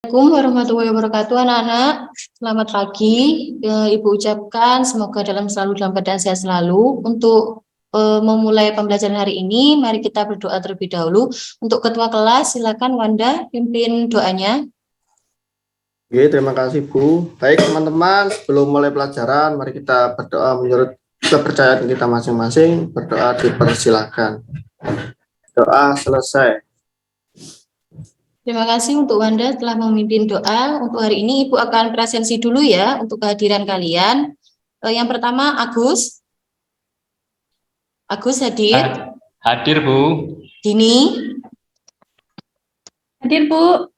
Assalamualaikum warahmatullahi wabarakatuh, anak-anak. Selamat pagi. Ibu ucapkan semoga selalu dalam keadaan sehat selalu. Untuk memulai pembelajaran hari ini, mari kita berdoa terlebih dahulu. Untuk ketua kelas, silakan Wanda pimpin doanya. Oke, terima kasih Bu. Baik teman-teman, sebelum mulai pelajaran, mari kita berdoa menurut kepercayaan kita masing-masing. Berdoa dipersilakan. Doa selesai. Terima kasih untuk Wanda telah memimpin doa. Untuk hari ini Ibu akan presensi dulu ya untuk kehadiran kalian. Yang pertama Agus. Agus hadir. Hadir Bu. Dini. Hadir Bu.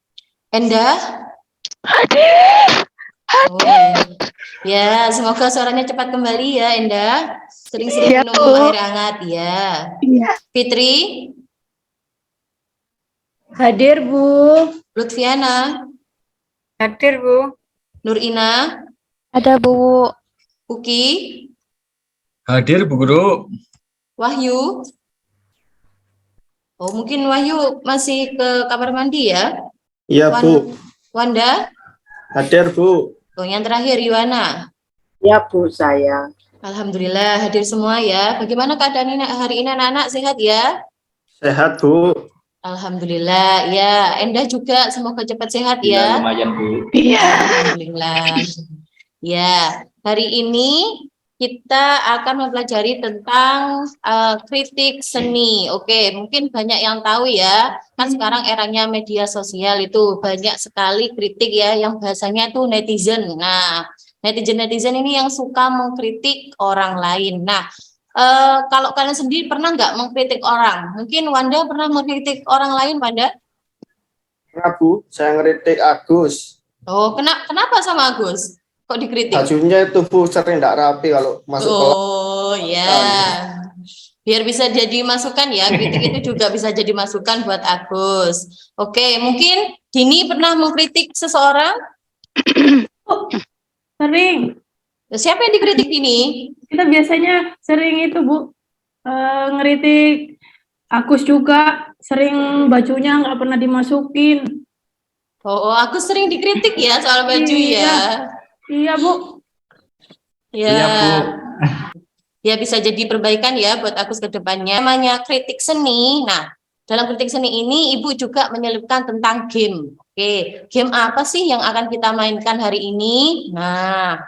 Endah. Hadir. Oh, ya, semoga suaranya cepat kembali ya, Endah. Sering-sering Ya, minum Bu. air hangat ya. Iya. Fitri, Hadir Bu. Lutfiana, Hadir Bu. Nurina, Ada Bu. Uki, Hadir Bu Guru. Wahyu. Oh, mungkin Wahyu masih ke kamar mandi ya? Iya Bu. Wanda, Hadir Bu. oh, yang terakhir Yuwana. Ya Bu, saya. Alhamdulillah hadir semua ya. Bagaimana keadaan hari ini anak-anak, sehat ya? Sehat Bu. Alhamdulillah ya. Endah juga semoga cepat sehat Ya, ya. lumayan Bu. Iya. Alhamdulillah. Ya, hari ini kita akan mempelajari tentang kritik seni. Oke, mungkin banyak yang tahu ya. Kan sekarang eranya media sosial itu banyak sekali kritik ya yang bahasanya itu netizen. Nah, netizen-netizen ini yang suka mengkritik orang lain. Nah, kalau kalian sendiri pernah nggak mengkritik orang? Mungkin Wanda pernah mengkritik orang lain, Wanda? Pernah Bu, saya ngeritik Agus. Oh, kenapa sama Agus? Kok dikritik? Bajunya itu Bu sering tidak rapi kalau masuk kelas. Oh ya, biar bisa jadi masukan ya. Kritik itu juga bisa jadi masukan buat Agus. Oke, mungkin Dini pernah mengkritik seseorang? Sering. Siapa yang dikritik Dini? Kita biasanya sering itu Bu. Ngeritik Agus juga. Sering bajunya nggak pernah dimasukin. Oh, Agus sering dikritik ya soal baju Iya. ya. Iya Bu. Ya. Iya, Bu. Ya bisa jadi perbaikan ya buat Agus ke depannya. Namanya kritik seni. Nah, dalam kritik seni ini Ibu juga menyelipkan tentang game. Oke, game apa sih yang akan kita mainkan hari ini? Nah,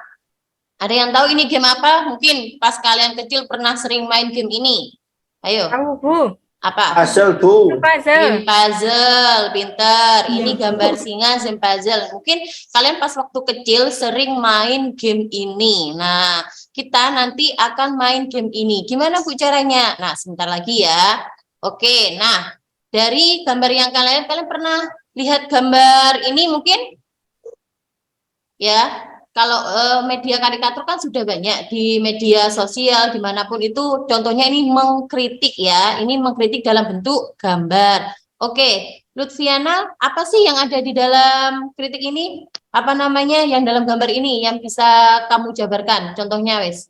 ada yang tahu ini game apa? Mungkin pas kalian kecil pernah sering main game ini. Ayo, Tahu Bu. apa? Hasil Bu. Game Puzzle. puzzle, pinter. Ini Iya. gambar singa, game puzzle. Mungkin kalian pas waktu kecil sering main game ini. Nah, kita nanti akan main game ini. Gimana Bu caranya? Nah, sebentar lagi ya. Oke, nah dari gambar yang kalian pernah lihat gambar ini mungkin? Ya, kalau media karikatur kan sudah banyak di media sosial dimanapun itu. Contohnya ini mengkritik ya. Ini mengkritik dalam bentuk gambar. Oke, Lutfiana, apa sih yang ada di dalam kritik ini? Apa namanya yang dalam gambar ini yang bisa kamu jabarkan? Contohnya, wes.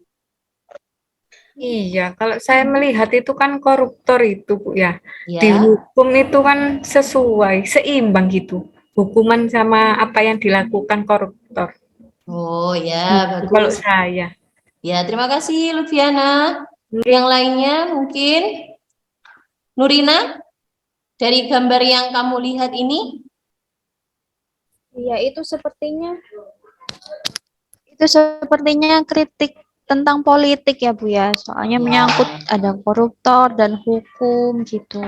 Iya, kalau saya melihat itu kan koruptor itu, Bu ya. Ya. Dihukum itu kan sesuai, seimbang gitu. Hukuman sama apa yang dilakukan koruptor. Oh ya, Kalau bagus. saya. Ya, terima kasih Lutfiana. Yang lainnya mungkin Nurina, dari gambar yang kamu lihat ini? Iya, itu sepertinya kritik tentang politik ya Bu ya. Soalnya menyangkut ada koruptor dan hukum gitu.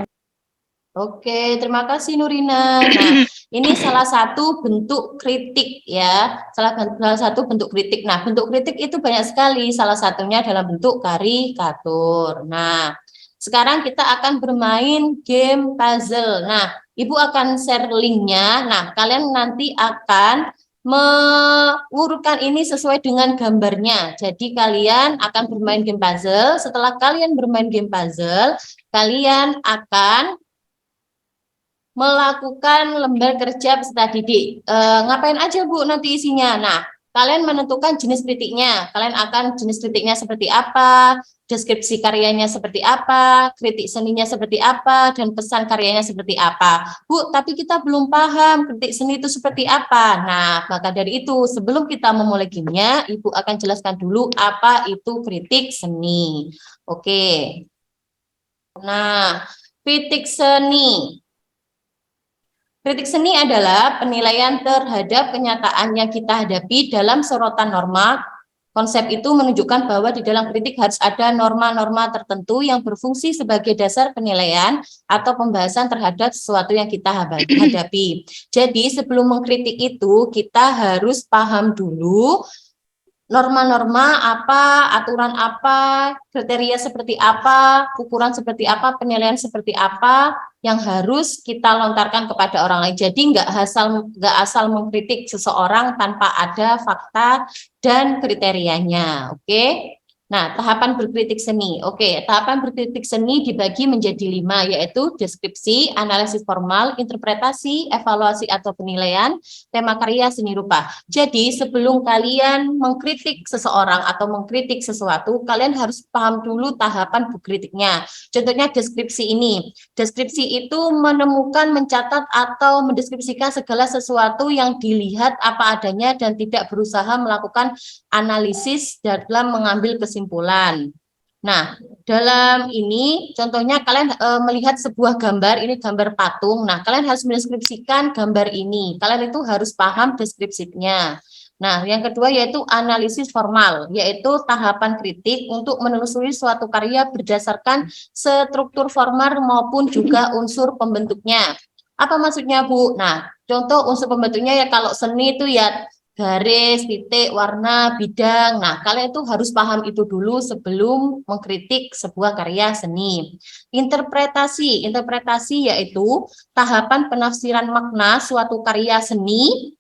Oke, terima kasih Nurina. Nah, ini salah satu bentuk kritik ya, salah satu bentuk kritik. Nah, bentuk kritik itu banyak sekali, salah satunya dalam bentuk karikatur. Nah, sekarang kita akan bermain game puzzle. Nah, Ibu akan share linknya. Nah, kalian nanti akan mengurutkan ini sesuai dengan gambarnya. Jadi kalian akan bermain game puzzle. Setelah kalian bermain game puzzle, kalian akan melakukan lembar kerja peserta didik. Ngapain aja Bu nanti isinya? Nah, kalian menentukan jenis kritiknya. Kalian akan jenis kritiknya seperti apa, deskripsi karyanya seperti apa, kritik seninya seperti apa, dan pesan karyanya seperti apa. Bu, tapi kita belum paham kritik seni itu seperti apa. Nah, maka dari itu, sebelum kita memulai gamenya, Ibu akan jelaskan dulu apa itu kritik seni. Oke. Nah, kritik seni. Kritik seni adalah penilaian terhadap kenyataan yang kita hadapi dalam sorotan norma. Konsep itu menunjukkan bahwa di dalam kritik harus ada norma-norma tertentu yang berfungsi sebagai dasar penilaian atau pembahasan terhadap sesuatu yang kita hadapi. Jadi sebelum mengkritik itu, kita harus paham dulu norma-norma apa, aturan apa, kriteria seperti apa, ukuran seperti apa, penilaian seperti apa yang harus kita lontarkan kepada orang lain. Jadi nggak asal mengkritik seseorang tanpa ada fakta dan kriterianya. Oke. Nah, tahapan berkritik seni. Oke, tahapan berkritik seni dibagi menjadi 5, yaitu deskripsi, analisis formal, interpretasi, evaluasi atau penilaian, tema karya, seni rupa. Jadi, sebelum kalian mengkritik seseorang atau mengkritik sesuatu, kalian harus paham dulu tahapan berkritiknya. Contohnya deskripsi ini. Deskripsi itu menemukan, mencatat, atau mendeskripsikan segala sesuatu yang dilihat apa adanya dan tidak berusaha melakukan analisis dalam mengambil kesimpulan. Nah, dalam ini contohnya kalian melihat sebuah gambar, ini gambar patung. Nah, kalian harus mendeskripsikan gambar ini. Kalian itu harus paham deskripsinya. Nah, yang kedua yaitu analisis formal, yaitu tahapan kritik untuk menelusuri suatu karya berdasarkan struktur formal maupun juga unsur pembentuknya. Apa maksudnya, Bu? Nah, contoh unsur pembentuknya ya kalau seni itu ya garis, titik, warna, bidang. Nah, kalian itu harus paham itu dulu sebelum mengkritik sebuah karya seni. Interpretasi yaitu tahapan penafsiran makna suatu karya seni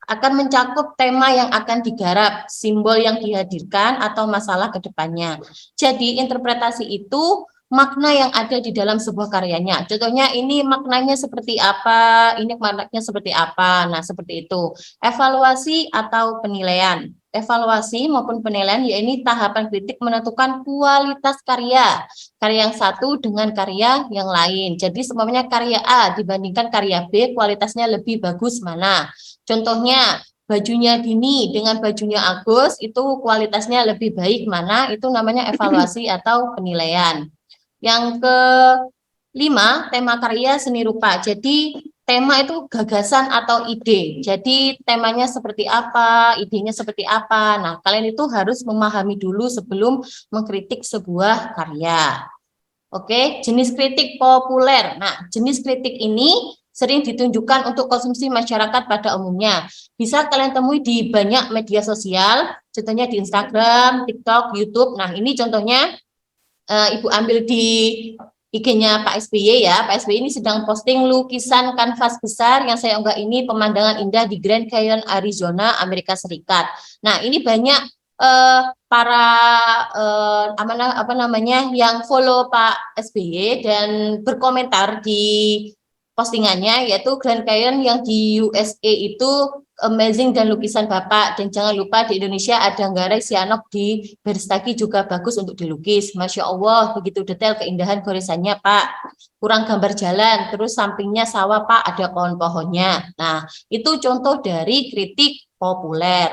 akan mencakup tema yang akan digarap, simbol yang dihadirkan, atau masalah ke depannya. Jadi, interpretasi itu makna yang ada di dalam sebuah karyanya. Contohnya ini maknanya seperti apa, ini maknanya seperti apa. Nah, seperti itu. Evaluasi atau penilaian. Evaluasi maupun penilaian yaitu tahapan kritik menentukan kualitas karya yang satu dengan karya yang lain. Jadi semuanya karya A dibandingkan karya B kualitasnya lebih bagus mana. Contohnya bajunya Dini dengan bajunya Agus itu kualitasnya lebih baik mana, itu namanya evaluasi atau penilaian. Yang kelima, tema karya seni rupa. Jadi tema itu gagasan atau ide. Jadi temanya seperti apa, idenya seperti apa. Nah, kalian itu harus memahami dulu sebelum mengkritik sebuah karya. Oke, jenis kritik populer. Nah, jenis kritik ini sering ditunjukkan untuk konsumsi masyarakat pada umumnya. Bisa kalian temui di banyak media sosial, contohnya di Instagram, TikTok, YouTube. Nah, ini contohnya Ibu ambil di IG-nya Pak SBY ya. Pak SBY ini sedang posting lukisan kanvas besar yang saya unggah ini pemandangan indah di Grand Canyon, Arizona, Amerika Serikat. Nah, ini banyak para yang follow Pak SBY dan berkomentar di postingannya, yaitu Grand Canyon yang di USA itu amazing dan lukisan Bapak, dan jangan lupa di Indonesia ada Nggarai Sianok di Berstagi juga bagus untuk dilukis. Masya Allah, begitu detail keindahan goresannya Pak. Kurang gambar jalan, terus sampingnya sawah Pak, ada pohon-pohonnya. Nah, itu contoh dari kritik populer.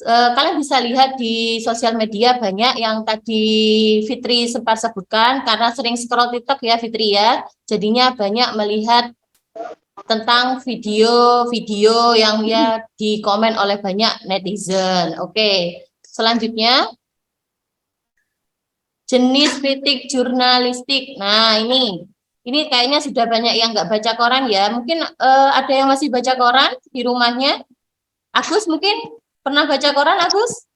Kalian bisa lihat di sosial media banyak yang tadi Fitri sempat sebutkan, karena sering scroll TikTok ya Fitri ya, jadinya banyak melihat tentang video-video yang ya dikomen oleh banyak netizen. Oke, selanjutnya jenis kritik jurnalistik. Nah, ini kayaknya sudah banyak yang nggak baca koran ya. Mungkin ada yang masih baca koran di rumahnya. Agus mungkin pernah baca koran, Agus?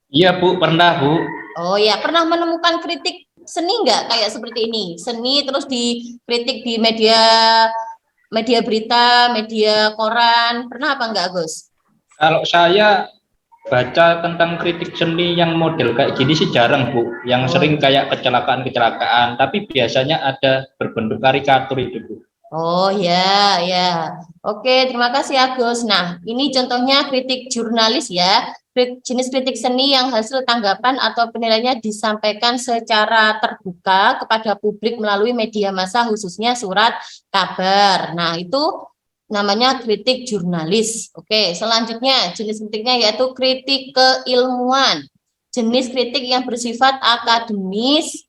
Iya, Bu, pernah, Bu. Oh ya, pernah menemukan kritik seni nggak kayak seperti ini? Seni terus dikritik di media berita, media koran, pernah apa enggak, Gus? Kalau saya baca tentang kritik seni yang model kayak gini sih jarang, Bu. Yang sering kayak kecelakaan-kecelakaan, tapi biasanya ada berbentuk karikatur itu, Bu. Oh ya, ya. Oke, terima kasih Agus. Nah, ini contohnya kritik jurnalis ya. Jenis kritik seni yang hasil tanggapan atau penilaiannya disampaikan secara terbuka kepada publik melalui media massa khususnya surat kabar. Nah, itu namanya kritik jurnalis. Oke, selanjutnya jenis kritiknya yaitu kritik keilmuan. Jenis kritik yang bersifat akademis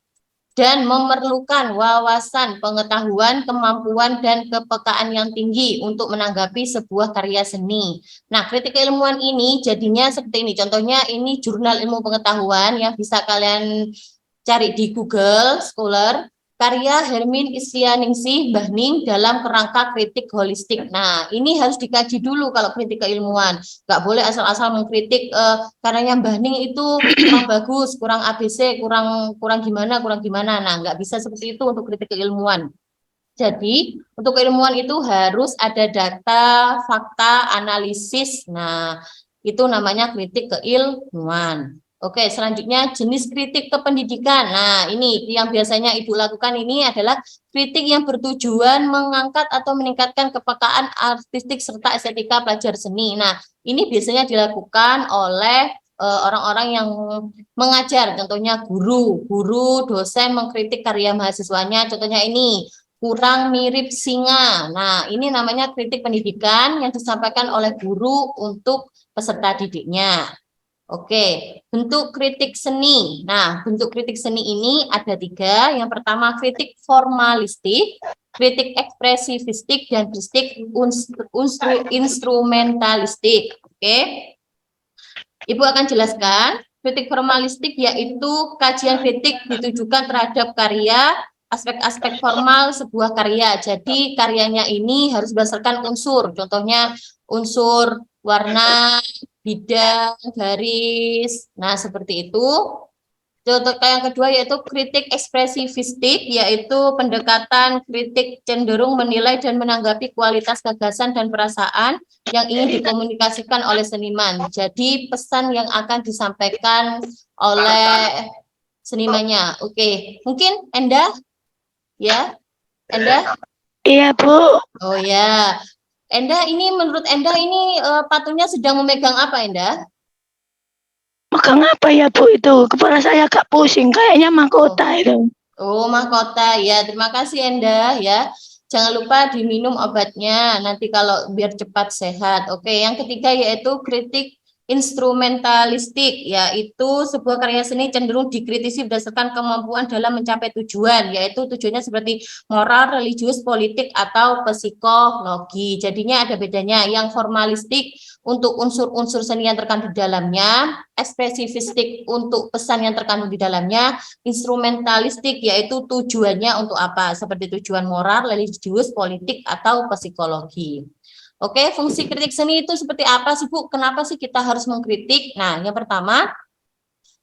dan memerlukan wawasan, pengetahuan, kemampuan, dan kepekaan yang tinggi untuk menanggapi sebuah karya seni. Nah, kritik keilmuan ini jadinya seperti ini. Contohnya ini jurnal ilmu pengetahuan yang bisa kalian cari di Google Scholar, karya Hermin Isyaningsih Bahning dalam kerangka kritik holistik. Nah, ini harus dikaji dulu kalau kritik keilmuan. Nggak boleh asal-asal mengkritik karyanya Bahning itu kurang bagus, kurang ABC, kurang gimana. Nah, nggak bisa seperti itu untuk kritik keilmuan. Jadi, untuk keilmuan itu harus ada data, fakta, analisis. Nah, itu namanya kritik keilmuan. Oke, selanjutnya jenis kritik kependidikan. Nah, ini yang biasanya Ibu lakukan ini adalah kritik yang bertujuan mengangkat atau meningkatkan kepekaan artistik serta estetika pelajar seni. Nah, ini biasanya dilakukan oleh orang-orang yang mengajar, contohnya guru, dosen mengkritik karya mahasiswanya, contohnya ini kurang mirip singa. Nah, ini namanya kritik pendidikan yang disampaikan oleh guru untuk peserta didiknya. Oke, bentuk kritik seni. Nah, bentuk kritik seni ini ada 3. Yang pertama kritik formalistik, kritik ekspresivistik, dan kritik instrumentalistik. Oke, Ibu akan jelaskan. Kritik formalistik yaitu kajian kritik ditujukan terhadap karya, aspek-aspek formal sebuah karya. Jadi karyanya ini harus berdasarkan unsur. Contohnya unsur warna, bidang, garis. Nah, seperti itu. Contoh yang kedua yaitu kritik ekspresivistik, yaitu pendekatan kritik cenderung menilai dan menanggapi kualitas gagasan dan perasaan yang ingin dikomunikasikan oleh seniman. Jadi pesan yang akan disampaikan oleh senimannya. Oke, mungkin Enda, ya, Enda? Iya, Bu. Oh ya, Enda ini menurut Enda ini patungnya sedang memegang apa, Enda? Megang apa ya, Bu, itu? Kepala saya agak pusing, kayaknya mahkota itu. Oh, mahkota. Ya, terima kasih Enda ya. Jangan lupa diminum obatnya nanti kalau biar cepat sehat. Oke, yang ketiga yaitu kritik instrumentalistik, yaitu sebuah karya seni cenderung dikritisi berdasarkan kemampuan dalam mencapai tujuan, yaitu tujuannya seperti moral, religius, politik, atau psikologi. Jadinya ada bedanya. Yang formalistik untuk unsur-unsur seni yang terkandung di dalamnya, ekspresivistik untuk pesan yang terkandung di dalamnya, instrumentalistik yaitu tujuannya untuk apa, seperti tujuan moral, religius, politik, atau psikologi. Oke, fungsi kritik seni itu seperti apa sih, Bu? Kenapa sih kita harus mengkritik? Nah, yang pertama,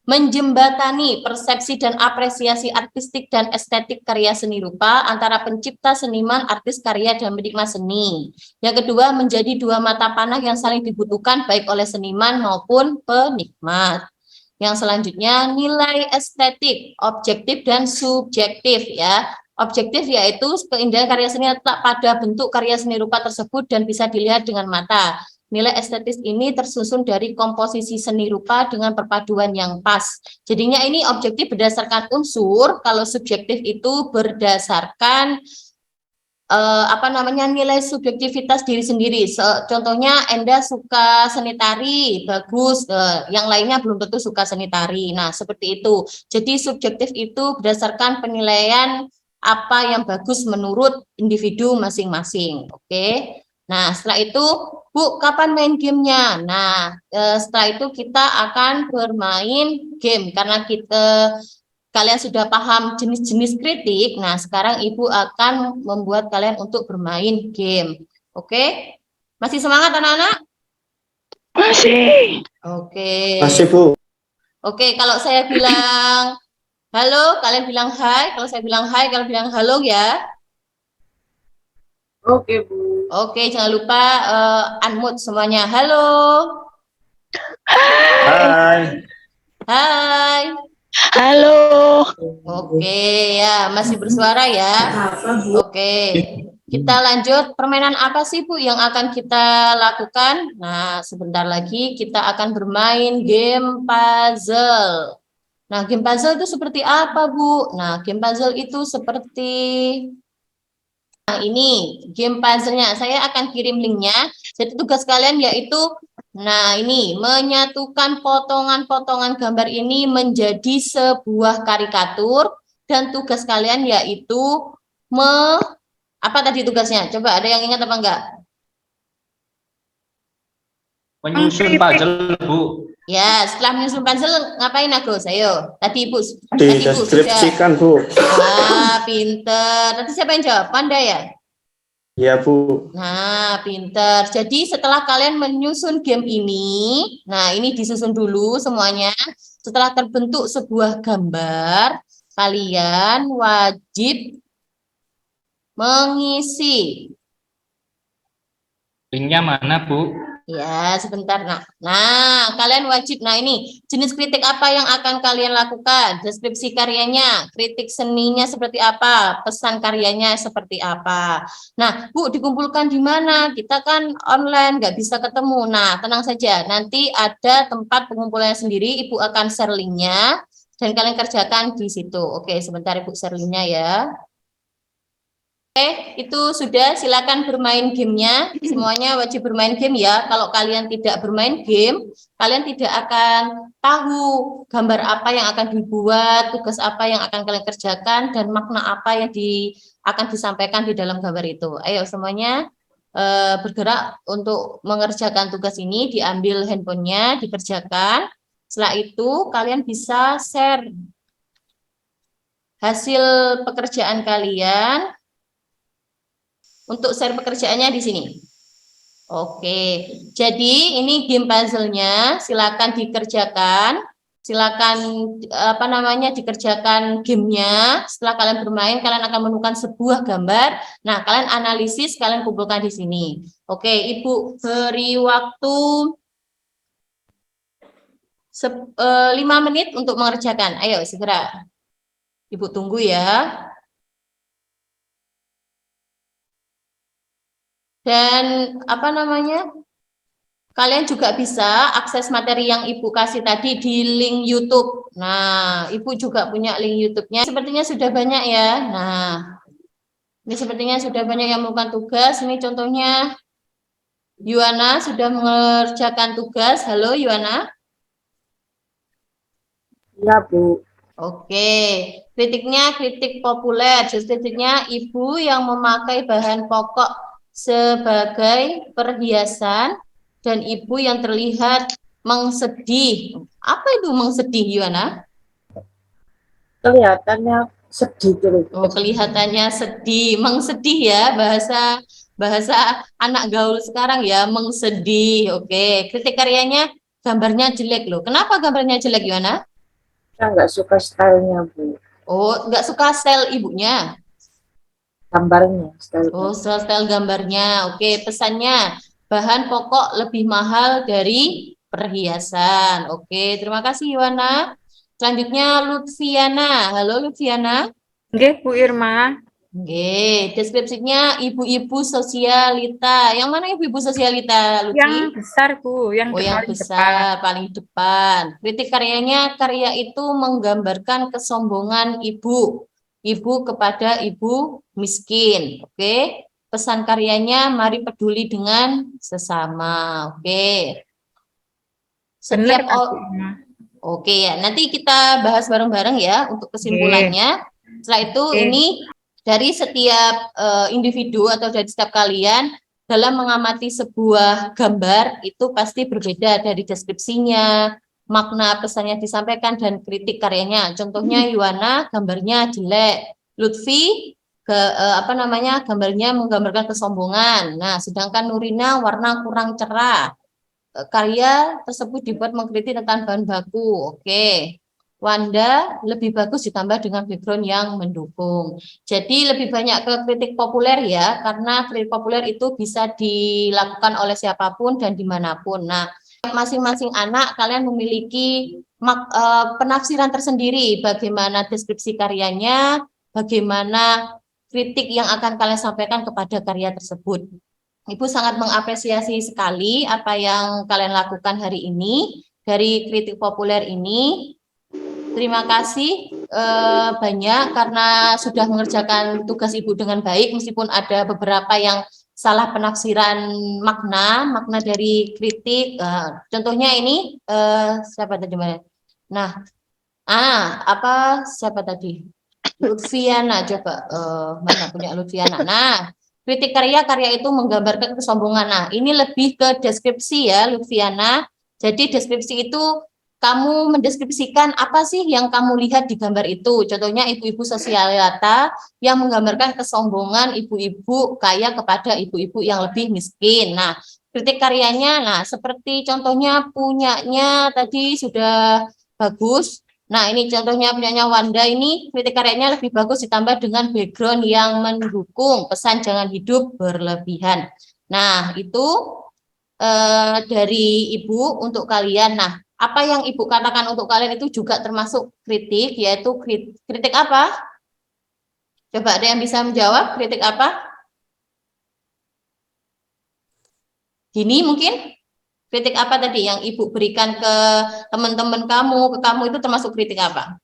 menjembatani persepsi dan apresiasi artistik dan estetik karya seni rupa antara pencipta, seniman, artis karya, dan penikmat seni. Yang kedua, menjadi 2 mata panah yang saling dibutuhkan baik oleh seniman maupun penikmat. Yang selanjutnya, nilai estetik, objektif dan subjektif ya. Objektif yaitu keindahan karya seni letak pada bentuk karya seni rupa tersebut dan bisa dilihat dengan mata. Nilai estetis ini tersusun dari komposisi seni rupa dengan perpaduan yang pas. Jadinya ini objektif berdasarkan unsur, kalau subjektif itu berdasarkan nilai subjektivitas diri sendiri. Contohnya Enda suka seni tari, bagus, yang lainnya belum tentu suka seni tari. Nah, seperti itu. Jadi subjektif itu berdasarkan penilaian apa yang bagus menurut individu masing-masing. Oke. Nah, setelah itu, Bu, kapan main gamenya? Nah, setelah itu kita akan bermain game karena kalian sudah paham jenis-jenis kritik. Nah, sekarang Ibu akan membuat kalian untuk bermain game. Oke? Masih semangat anak-anak? Masih. Oke. Masih, Bu. Oke, kalau saya bilang halo, kalian bilang hai. Kalau saya bilang hai, kalian bilang halo ya. Oke, Bu. Oke, jangan lupa unmute semuanya. Halo. Hai. Hai. Halo. Oke, ya, masih bersuara ya. Oke. Kita lanjut, permainan apa sih Bu yang akan kita lakukan? Nah, sebentar lagi kita akan bermain game puzzle. Nah, game puzzle itu seperti apa Bu? Nah, game puzzle itu seperti ini, game puzzle-nya. Saya akan kirim linknya. Jadi tugas kalian yaitu, nah ini, menyatukan potongan-potongan gambar ini menjadi sebuah karikatur. Dan tugas kalian yaitu apa tadi tugasnya? Coba ada yang ingat apa enggak? Menyusun puzzle, Bu. Ya, setelah menyusun puzzle ngapain Agus? Ayo, tadi Ibu. Dideskripsikan, Bu. Pinter. Tadi siapa yang jawab? Panda ya? Iya, Bu. Nah, pinter. Jadi setelah kalian menyusun game ini, nah ini disusun dulu semuanya. Setelah terbentuk sebuah gambar, kalian wajib mengisi. Linknya mana, Bu? Ya, sebentar. Nah, kalian wajib. Nah, ini jenis kritik apa yang akan kalian lakukan? Deskripsi karyanya, kritik seninya seperti apa, pesan karyanya seperti apa. Nah, Bu, dikumpulkan di mana? Kita kan online, nggak bisa ketemu. Nah, tenang saja. Nanti ada tempat pengumpulannya sendiri. Ibu akan share linknya dan kalian kerjakan di situ. Oke, sebentar Ibu share linknya ya. Oke, itu sudah, silakan bermain gamenya. Semuanya wajib bermain game ya. Kalau kalian tidak bermain game, kalian tidak akan tahu gambar apa yang akan dibuat, tugas apa yang akan kalian kerjakan, dan makna apa yang akan disampaikan di dalam gambar itu. Ayo semuanya bergerak untuk mengerjakan tugas ini, diambil handphonenya, dikerjakan. Setelah itu kalian bisa share hasil pekerjaan kalian. Untuk share pekerjaannya di sini. Oke, jadi ini game puzzle-nya, silakan dikerjakan. Silakan dikerjakan gamenya. Setelah kalian bermain, kalian akan menemukan sebuah gambar. Nah, kalian analisis, kalian kumpulkan di sini. Oke, Ibu beri waktu 5 menit untuk mengerjakan. Ayo segera. Ibu tunggu ya. Dan kalian juga bisa akses materi yang Ibu kasih tadi di link YouTube. Nah, Ibu juga punya link YouTube-nya. Sepertinya sudah banyak ya. Nah, ini sepertinya sudah banyak yang melakukan tugas. Ini contohnya Yuana sudah mengerjakan tugas. Halo Yuana. Iya, Bu. Oke, kritiknya kritik populer. Jadi kritiknya Ibu yang memakai bahan pokok sebagai perhiasan dan Ibu yang terlihat mengsedih. Apa itu mengsedih, Yuana? Kelihatannya sedih terus. Oh, kelihatannya sedih, mengsedih ya, bahasa anak gaul sekarang ya, mengsedih. Oke, kritik karyanya gambarnya jelek loh. Kenapa gambarnya jelek, Yuana? Saya nggak suka stylenya, Bu. Oh, nggak suka style ibunya. Gambarnya. Oh, style gambarnya. Oke, pesannya bahan pokok lebih mahal dari perhiasan. Oke, terima kasih Yuana. Selanjutnya Lutfiana. Halo Lutfiana. Nggih, Bu Irma. Oke, deskripsinya ibu-ibu sosialita. Yang mana ibu-ibu sosialita, Lutfi? Yang besar, Bu, yang yang paling besar, paling depan. Kritik karyanya, karya itu menggambarkan kesombongan ibu kepada ibu miskin. Oke, pesan karyanya, mari peduli dengan sesama. Oke, Benar, setiap Bu Irma. oke ya, nanti kita bahas bareng-bareng ya untuk kesimpulannya. Setelah itu ini dari setiap individu atau dari setiap kalian dalam mengamati sebuah gambar itu pasti berbeda dari deskripsinya, makna pesannya disampaikan dan kritik karyanya. Contohnya Yuana gambarnya jelek, Lutfi gambarnya menggambarkan kesombongan. Nah, sedangkan Nurina warna kurang cerah. Karya tersebut dibuat mengkritik tentang bahan baku. Oke. Wanda lebih bagus ditambah dengan background yang mendukung. Jadi lebih banyak ke kritik populer ya, karena kritik populer itu bisa dilakukan oleh siapapun dan dimanapun. Nah, masing-masing anak kalian memiliki penafsiran tersendiri bagaimana deskripsi karyanya, bagaimana kritik yang akan kalian sampaikan kepada karya tersebut. Ibu sangat mengapresiasi sekali apa yang kalian lakukan hari ini dari kritik populer ini. Terima kasih banyak karena sudah mengerjakan tugas Ibu dengan baik, meskipun ada beberapa yang salah penafsiran makna dari kritik. Contohnya ini siapa tadi? Nah, siapa tadi? Lutfiana, coba mana punya Lutfiana. Nah, kritik karya itu menggambarkan kesombongan. Nah, ini lebih ke deskripsi ya, Lutfiana. Jadi deskripsi itu kamu mendeskripsikan apa sih yang kamu lihat di gambar itu. Contohnya ibu-ibu sosialita yang menggambarkan kesombongan ibu-ibu kaya kepada ibu-ibu yang lebih miskin. Nah, kritik karyanya, nah seperti contohnya punyanya tadi sudah bagus. Nah, ini contohnya punyanya Wanda, ini kritik karyanya lebih bagus ditambah dengan background yang mendukung pesan jangan hidup berlebihan. Nah, itu dari Ibu untuk kalian. Nah, apa yang Ibu katakan untuk kalian itu juga termasuk kritik, yaitu kritik apa? Coba ada yang bisa menjawab, kritik apa? Gini mungkin? Kritik apa tadi yang Ibu berikan ke teman-teman kamu, ke kamu itu termasuk kritik apa?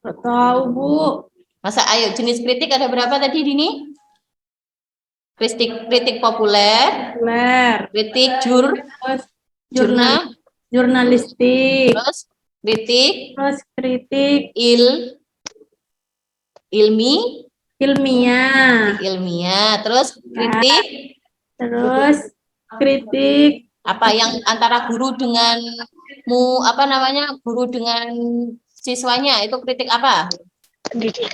Nggak tahu, Bu. Masa ayo jenis kritik ada berapa tadi Dini? Kritik populer, kritik Jurnalistik, terus kritik ilmiah, terus kritik apa yang antara guru dengan guru dengan siswanya itu kritik apa? Pendidikan.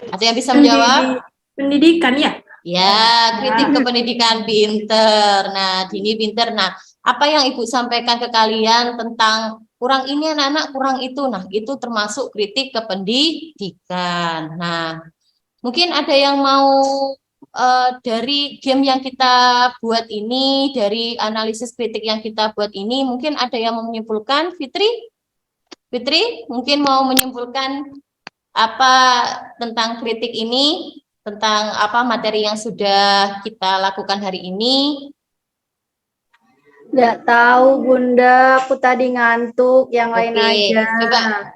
Ada yang bisa menjawab? Pendidikan ya? Ya, kritik ke pendidikan, pinter. Nah, Dini pinter. Nah, apa yang Ibu sampaikan ke kalian tentang kurang ini anak-anak, kurang itu. Nah, itu termasuk kritik ke pendidikan. Nah, mungkin ada yang mau dari game yang kita buat ini, dari analisis kritik yang kita buat ini, mungkin ada yang mau menyimpulkan, Fitri? Fitri, mungkin mau menyimpulkan apa tentang kritik ini, tentang apa materi yang sudah kita lakukan hari ini? Nggak tahu, Bunda. Aku tadi ngantuk, yang lain aja. Coba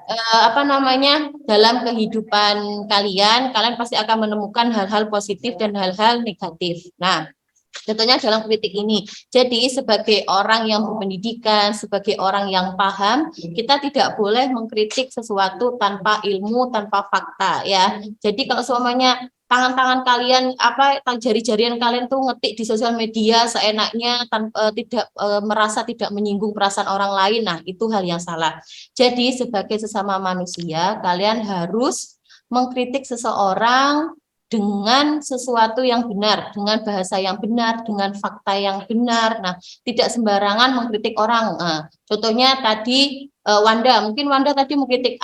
dalam kehidupan kalian pasti akan menemukan hal-hal positif dan hal-hal negatif. Nah, contohnya dalam kritik ini. Jadi sebagai orang yang berpendidikan, sebagai orang yang paham, kita tidak boleh mengkritik sesuatu tanpa ilmu, tanpa fakta ya. Jadi kalau semuanya tangan-tangan kalian jari-jarian kalian tuh ngetik di sosial media seenaknya tanpa merasa tidak menyinggung perasaan orang lain. Nah, itu hal yang salah. Jadi sebagai sesama manusia, kalian harus mengkritik seseorang dengan sesuatu yang benar, dengan bahasa yang benar, dengan fakta yang benar. Nah, tidak sembarangan mengkritik orang. Nah, contohnya tadi Wanda, mungkin Wanda tadi mengkritik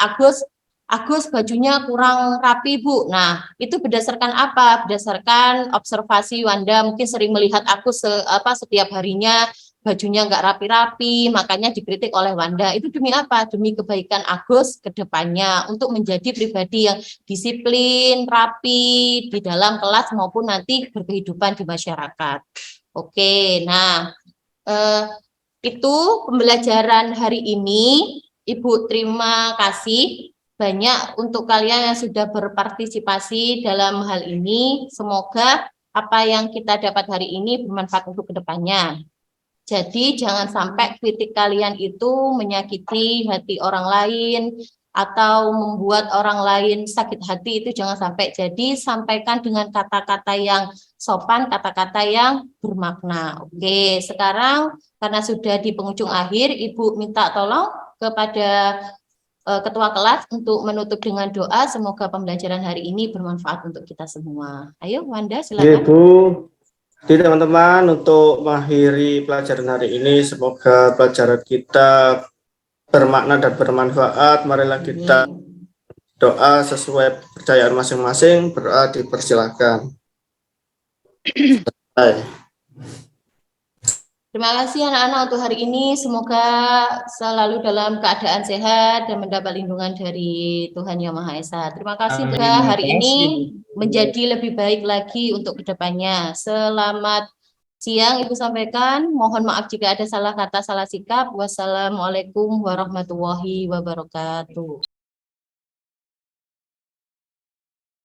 Agus bajunya kurang rapi, Bu. Nah, itu berdasarkan apa? Berdasarkan observasi Wanda, mungkin sering melihat Agus setiap harinya bajunya nggak rapi-rapi, makanya dikritik oleh Wanda. Itu demi apa? Demi kebaikan Agus ke depannya, untuk menjadi pribadi yang disiplin, rapi di dalam kelas maupun nanti berkehidupan di masyarakat. Oke, nah itu pembelajaran hari ini. Ibu terima kasih banyak untuk kalian yang sudah berpartisipasi dalam hal ini. Semoga apa yang kita dapat hari ini bermanfaat untuk kedepannya. Jadi jangan sampai kritik kalian itu menyakiti hati orang lain atau membuat orang lain sakit hati, itu jangan sampai. Jadi sampaikan dengan kata-kata yang sopan, kata-kata yang bermakna. Oke, sekarang karena sudah di penghujung akhir, Ibu minta tolong kepada Ketua kelas untuk menutup dengan doa. Semoga pembelajaran hari ini bermanfaat untuk kita semua. Ayo Wanda, silakan. Ibu, jadi teman-teman, untuk mengakhiri pelajaran hari ini, semoga pelajaran kita bermakna dan bermanfaat. Marilah kita doa sesuai kepercayaan masing-masing. Berdoa dipersilakan. Terima kasih anak-anak untuk hari ini. Semoga selalu dalam keadaan sehat dan mendapat lindungan dari Tuhan Yang Maha Esa. Terima kasih Amin. juga hari Terima ini kasih. menjadi lebih baik lagi untuk kedepannya. Selamat siang Ibu sampaikan. Mohon maaf jika ada salah kata, salah sikap. Wassalamualaikum warahmatullahi wabarakatuh.